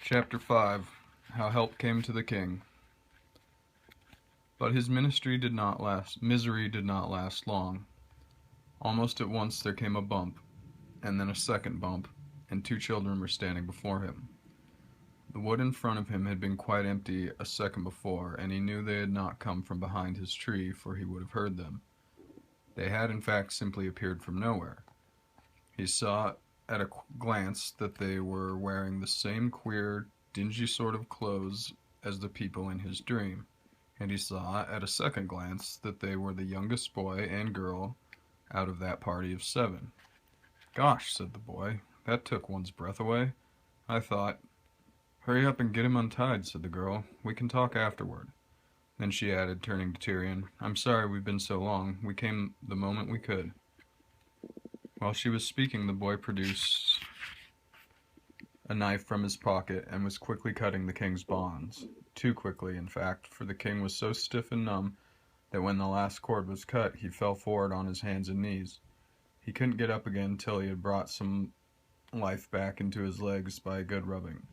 Chapter 5 How Help Came to the King. But his misery did not last long. Almost at once there came a bump, and then a second bump, and two children were standing before him. The wood in front of him had been quite empty a second before, and he knew they had not come from behind his tree, for he would have heard them. They had in fact simply appeared from nowhere. He saw at a glance that they were wearing the same queer, dingy sort of clothes as the people in his dream, and he saw at a second glance that they were the youngest boy and girl out of that party of 7. "Gosh," said the boy, "that took one's breath away. I thought—" "Hurry up and get him untied," said the girl. "We can talk afterward." Then she added, turning to Tyrion, "I'm sorry we've been so long. We came the moment we could." While she was speaking, the boy produced a knife from his pocket and was quickly cutting the king's bonds. Too quickly, in fact, for the king was so stiff and numb that when the last cord was cut, he fell forward on his hands and knees. He couldn't get up again till he had brought some life back into his legs by a good rubbing.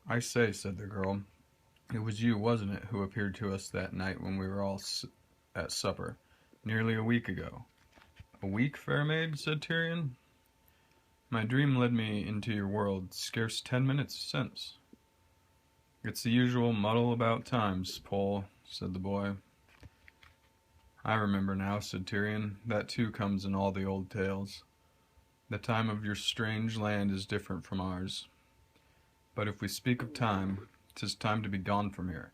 "I say," said the girl, "it was you, wasn't it, who appeared to us that night when we were all at supper, nearly a week ago?" "A week, fair maid?" said Tyrion. "My dream led me into your world scarce 10 minutes since." "It's the usual muddle about times, Pole," said the boy. "I remember now," said Tyrion. "That too comes in all the old tales. The time of your strange land is different from ours. But if we speak of time, 'tis time to be gone from here,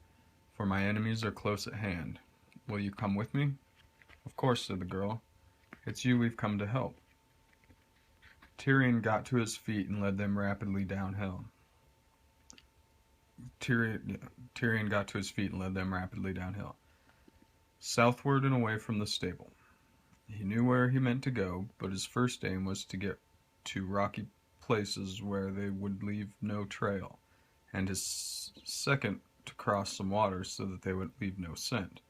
for my enemies are close at hand. Will you come with me?" "Of course," said the girl. "It's you we've come to help." Tyrion got to his feet and led them rapidly downhill. Southward and away from the stable. He knew where he meant to go, but his first aim was to get to rocky places where they would leave no trail, and his second to cross some water so that they would leave no scent.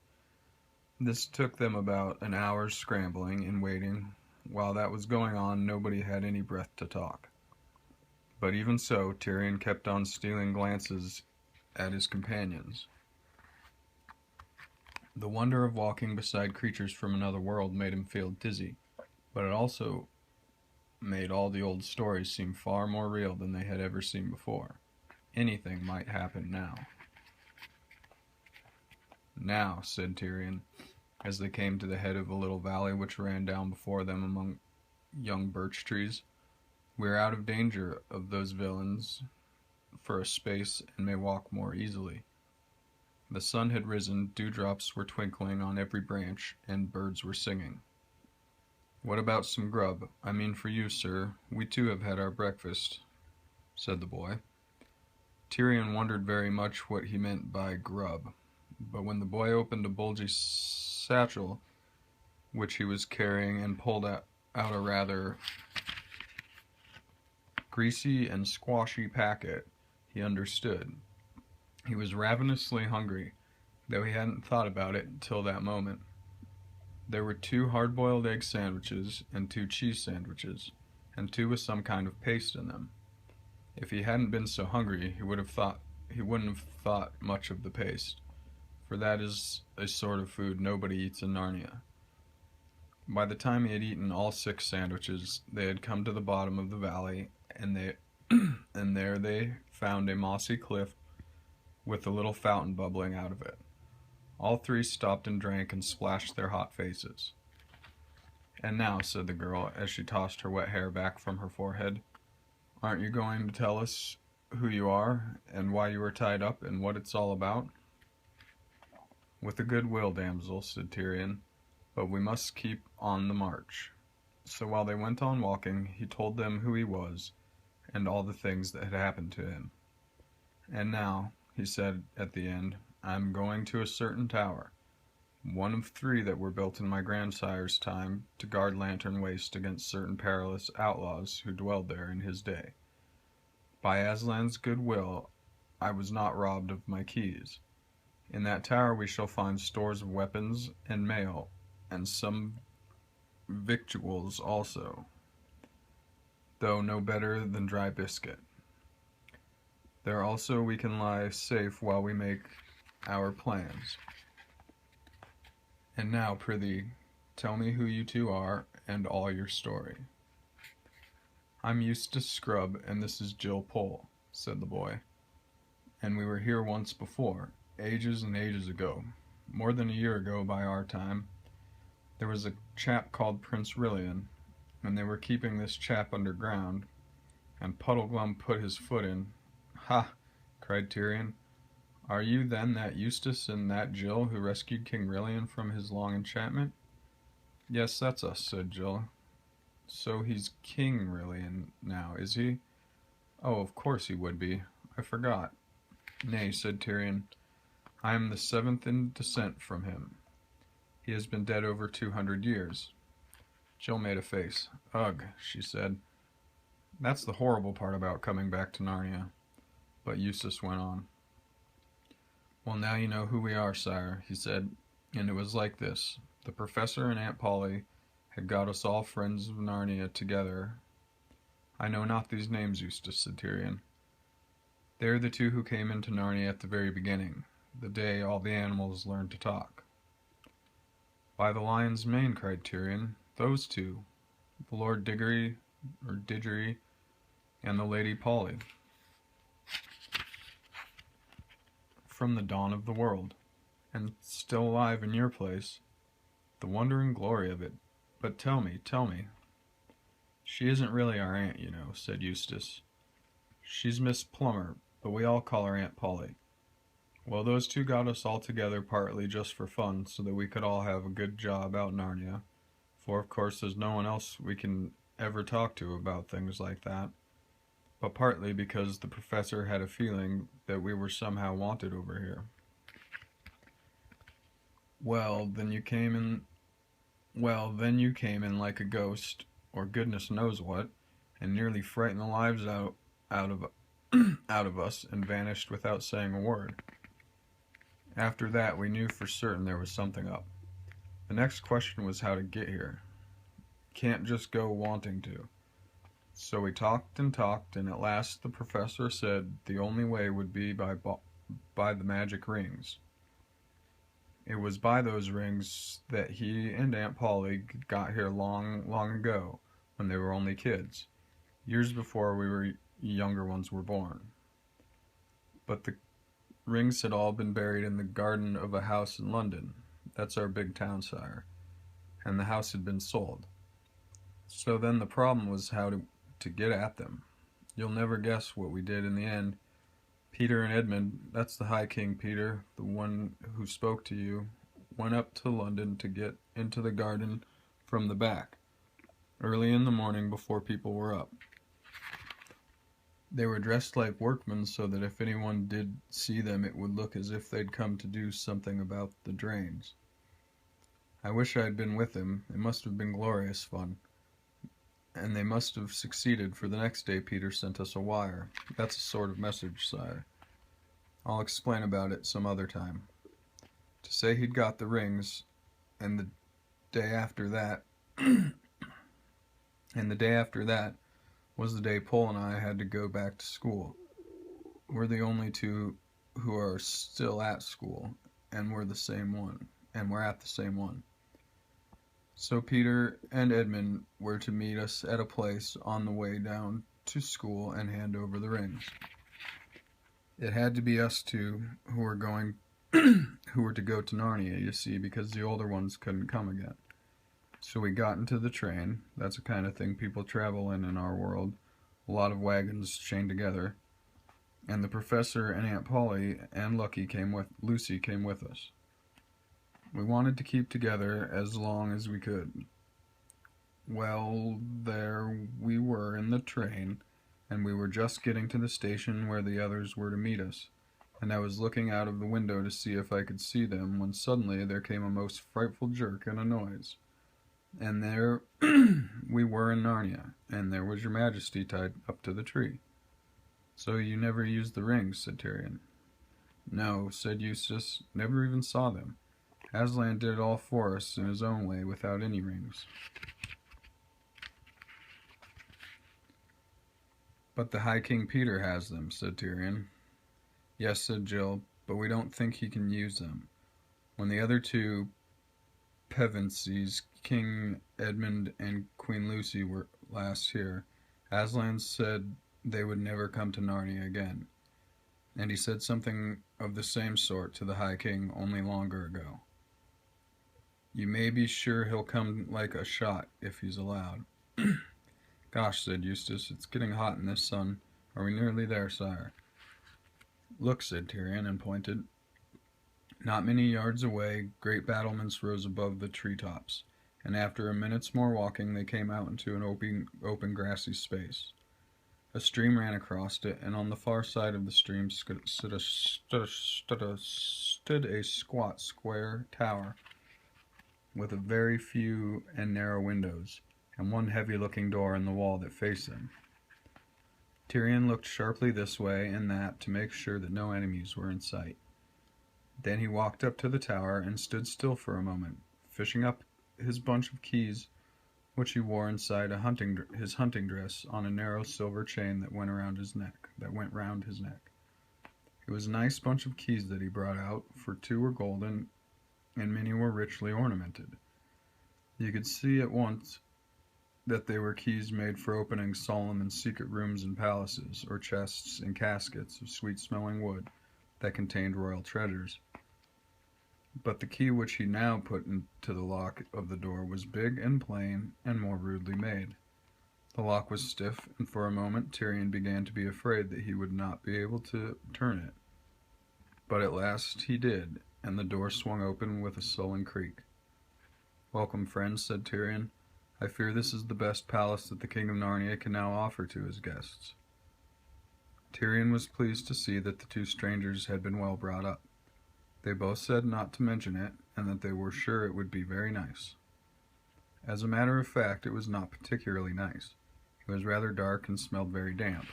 This took them about an hour's scrambling and waiting. While that was going on, nobody had any breath to talk. But even so, Tyrion kept on stealing glances at his companions. The wonder of walking beside creatures from another world made him feel dizzy, but it also made all the old stories seem far more real than they had ever seen before. Anything might happen now. "Now," said Tyrion, as they came to the head of a little valley which ran down before them among young birch trees, "we are out of danger of those villains for a space and may walk more easily." The sun had risen, dewdrops were twinkling on every branch, and birds were singing. "What about some grub? I mean for you, sir. We too have had our breakfast," said the boy. Tyrion wondered very much what he meant by grub, but when the boy opened a bulgy satchel which he was carrying and pulled out a rather greasy and squashy packet, he understood. He was ravenously hungry, though he hadn't thought about it till that moment. There were 2 hard-boiled egg sandwiches and 2 cheese sandwiches, and 2 with some kind of paste in them. If he hadn't been so hungry, he wouldn't have thought much of the paste, for that is a sort of food nobody eats in Narnia. By the time he had eaten all 6 sandwiches, they had come to the bottom of the valley, and there they found a mossy cliff with a little fountain bubbling out of it. All 3 stopped and drank and splashed their hot faces. "And now," said the girl, as she tossed her wet hair back from her forehead, "aren't you going to tell us who you are, and why you are tied up, and what it's all about?" "With a good will, damsel," said Tyrion, "but we must keep on the march." So while they went on walking, he told them who he was, and all the things that had happened to him. "And now," he said at the end, "I am going to a certain tower, one of 3 that were built in my grandsire's time to guard Lantern Waste against certain perilous outlaws who dwelled there in his day. By Aslan's good will, I was not robbed of my keys. In that tower we shall find stores of weapons and mail, and some victuals also, though no better than dry biscuit. There also we can lie safe while we make our plans. And now, prithee, tell me who you two are, and all your story." "I'm Eustace Scrubb, and this is Jill Pole," said the boy. "And we were here once before, ages and ages ago, more than a year ago by our time. There was a chap called Prince Rilian, and they were keeping this chap underground, and Puddleglum put his foot in." "Ha!" cried Tyrion. "Are you then that Eustace and that Jill who rescued King Rilian from his long enchantment?" "Yes, that's us," said Jill. "So he's King Rilian now, is he?" "Oh, of course he would be. I forgot." "Nay," said Tyrion, "I am the seventh in descent from him. He has been dead over 200 years. Jill made a face. "Ugh," she said. "That's the horrible part about coming back to Narnia." But Eustace went on. "Well, now you know who we are, sire," he said. "And it was like this. The Professor and Aunt Polly had got us all friends of Narnia together." "I know not these names, Eustace," said Tyrion. "They are the two who came into Narnia at the very beginning, the day all the animals learned to talk." "By the lion's mane," cried Tyrion, "those two, the Lord Diggory, or Didgery, and the Lady Polly. From the dawn of the world, and still alive in your place. The wonder and glory of it. But tell me. "She isn't really our aunt, you know," said Eustace. "She's Miss Plummer, but we all call her Aunt Polly. Well, those two got us all together partly just for fun, so that we could all have a good job out in Narnia, for of course there's no one else we can ever talk to about things like that, but partly because the Professor had a feeling that we were somehow wanted over here." Then you came in like a ghost, or goodness knows what, and nearly frightened the lives out of out of us, and vanished without saying a word. After that, we knew for certain there was something up. The next question was how to get here. Can't just go wanting to. So we talked, and at last the Professor said the only way would be by the magic rings. It was by those rings that he and Aunt Polly got here long, long ago, when they were only kids, years before we younger ones were born. But the rings had all been buried in the garden of a house in London. That's our big town, sire. And the house had been sold. So then the problem was how to get at them. You'll never guess what we did in the end. Peter and Edmund, that's the High King Peter, the one who spoke to you, went up to London to get into the garden from the back, early in the morning before people were up. They were dressed like workmen so that if anyone did see them it would look as if they'd come to do something about the drains. I wish I had been with them. It must have been glorious fun. And they must have succeeded, for the next day Peter sent us a wire. That's a sort of message, sire. I'll explain about it some other time. To say he'd got the rings, and the day after that was the day Pole and I had to go back to school. We're the only two who are still at school, and we're at the same one. So Peter and Edmund were to meet us at a place on the way down to school and hand over the rings. It had to be us two who were to go to Narnia, you see, because the older ones couldn't come again. So we got into the train. That's the kind of thing people travel in our world. A lot of wagons chained together. And the Professor and Aunt Polly and Lucy came with us. We wanted to keep together as long as we could. Well, there we were in the train, and we were just getting to the station where the others were to meet us, and I was looking out of the window to see if I could see them, when suddenly there came a most frightful jerk and a noise. And there we were in Narnia, and there was your Majesty tied up to the tree. So you never used the rings, said Tyrion. No, said Eustace, never even saw them. Aslan did it all for us in his own way, without any rings. But the High King Peter has them, said Tyrion. Yes, said Jill, but we don't think he can use them. When the other two Pevensies, King Edmund and Queen Lucy, were last here, Aslan said they would never come to Narnia again, and he said something of the same sort to the High King only longer ago. You may be sure he'll come like a shot if he's allowed. Gosh, said Eustace, it's getting hot in this sun. Are we nearly there, sire? Look, said Tyrion, and pointed. Not many yards away, great battlements rose above the treetops, and after a minute's more walking they came out into an open grassy space. A stream ran across it, and on the far side of the stream stood a squat square tower with a very few and narrow windows, and one heavy-looking door in the wall that faced them. Tyrion looked sharply this way and that to make sure that no enemies were in sight. Then he walked up to the tower and stood still for a moment, fishing up his bunch of keys, which he wore inside his hunting dress on a narrow silver chain that went round his neck. It was a nice bunch of keys that he brought out, for 2 were golden, and many were richly ornamented. You could see at once that they were keys made for opening solemn and secret rooms in palaces, or chests and caskets of sweet-smelling wood that contained royal treasures. But the key which he now put into the lock of the door was big and plain and more rudely made. The lock was stiff, and for a moment Tyrion began to be afraid that he would not be able to turn it. But at last he did, and the door swung open with a sullen creak. "Welcome, friends," said Tyrion. "I fear this is the best palace that the King of Narnia can now offer to his guests." Tyrion was pleased to see that the 2 strangers had been well brought up. They both said not to mention it, and that they were sure it would be very nice. As a matter of fact, it was not particularly nice. It was rather dark and smelled very damp.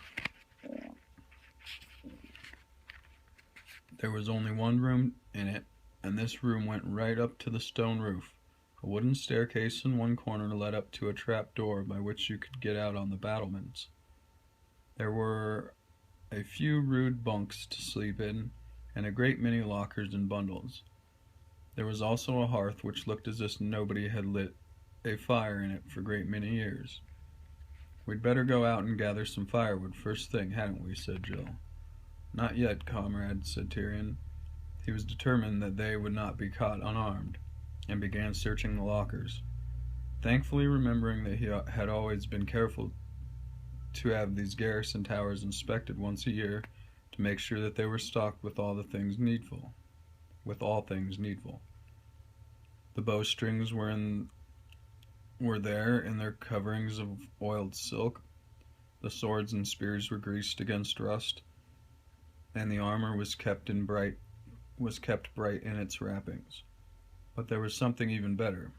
There was only one room in it, and this room went right up to the stone roof. A wooden staircase in one corner led up to a trap door by which you could get out on the battlements. There were a few rude bunks to sleep in, and a great many lockers and bundles. There was also a hearth which looked as if nobody had lit a fire in it for a great many years. "We'd better go out and gather some firewood first thing, hadn't we?" said Jill. "Not yet, comrade," said Tyrion. He was determined that they would not be caught unarmed, and began searching the lockers, thankfully remembering that he had always been careful to have these garrison towers inspected once a year to make sure that they were stocked with all things needful. The bowstrings were there in their coverings of oiled silk. The swords and spears were greased against rust, and the armor was kept bright in its wrappings. But there was something even better.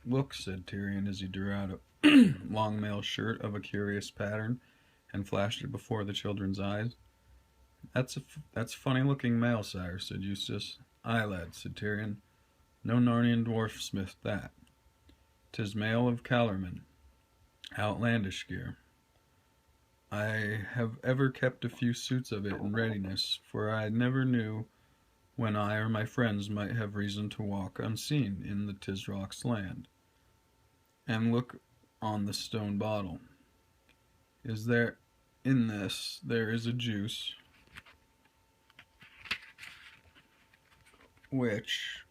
"Look," said Tyrion as he drew out a long mail shirt of a curious pattern and flashed it before the children's eyes. That's funny-looking mail, sire," said Eustace. "Aye, lad," said Tyrion. "No Narnian dwarf smithed that. 'Tis mail of Calormen. Outlandish gear. I have ever kept a few suits of it in readiness, for I never knew when I or my friends might have reason to walk unseen in the Tisrock's land. And look on the stone bottle. In this there is a juice which,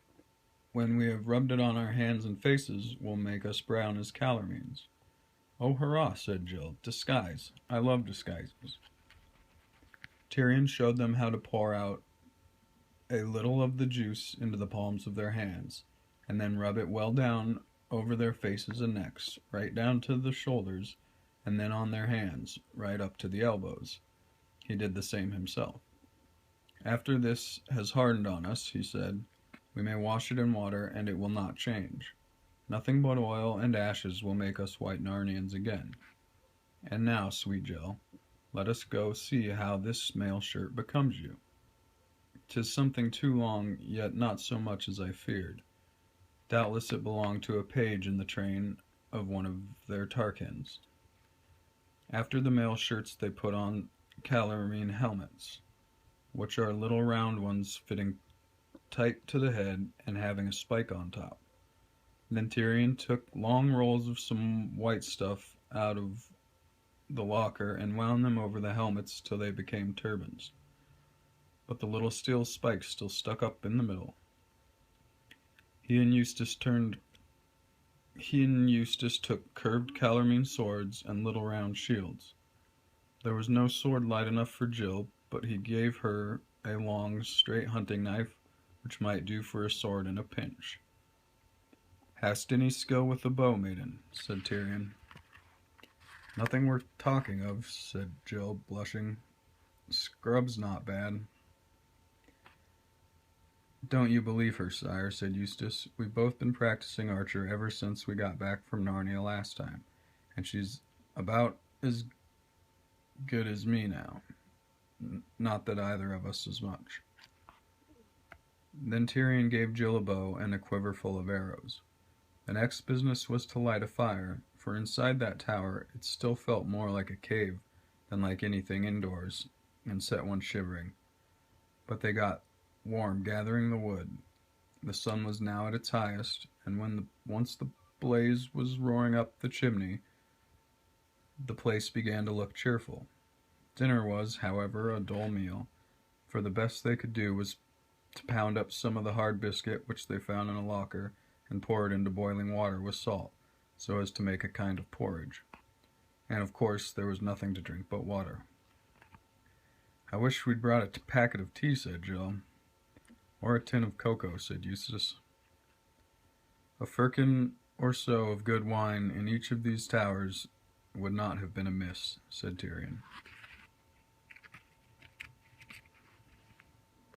when we have rubbed it on our hands and faces, will make us brown as Calormenes." "Oh, hurrah," said Jill. "Disguise. I love disguises." Tyrion showed them how to pour out a little of the juice into the palms of their hands, and then rub it well down over their faces and necks, right down to the shoulders, and then on their hands, right up to the elbows. He did the same himself. "After this has hardened on us," he said, "we may wash it in water, and it will not change. Nothing but oil and ashes will make us white Narnians again. And now, sweet Jill, let us go see how this mail shirt becomes you. 'Tis something too long, yet not so much as I feared. Doubtless it belonged to a page in the train of one of their Tarkins." After the mail shirts they put on Calormene helmets. which are little round ones fitting tight to the head and having a spike on top. Then Tyrion took long rolls of some white stuff out of the locker and wound them over the helmets till they became turbans. But the little steel spikes still stuck up in the middle. He and Eustace took curved Calormene swords and little round shields. There was no sword light enough for Jill, but he gave her a long, straight hunting knife, which might do for a sword in a pinch. "Hast any skill with the bow, maiden?" said Tyrion. "Nothing worth talking of," said Jill, blushing. "Scrub's not bad." "Don't you believe her, sire," said Eustace. "We've both been practicing archer ever since we got back from Narnia last time, and she's about as good as me now. Not that either of us is much." Then Tyrion gave Jill a bow and a quiver full of arrows. The next business was to light a fire, for inside that tower it still felt more like a cave than like anything indoors, and set one shivering. But they got warm gathering the wood. The sun was now at its highest, and once the blaze was roaring up the chimney, the place began to look cheerful. Dinner was, however, a dull meal, for the best they could do was to pound up some of the hard biscuit which they found in a locker, and pour it into boiling water with salt, so as to make a kind of porridge. And of course there was nothing to drink but water. "I wish we'd brought a packet of tea," said Jill. "Or a tin of cocoa," said Eustace. "A firkin or so of good wine in each of these towers would not have been amiss," said Tyrion.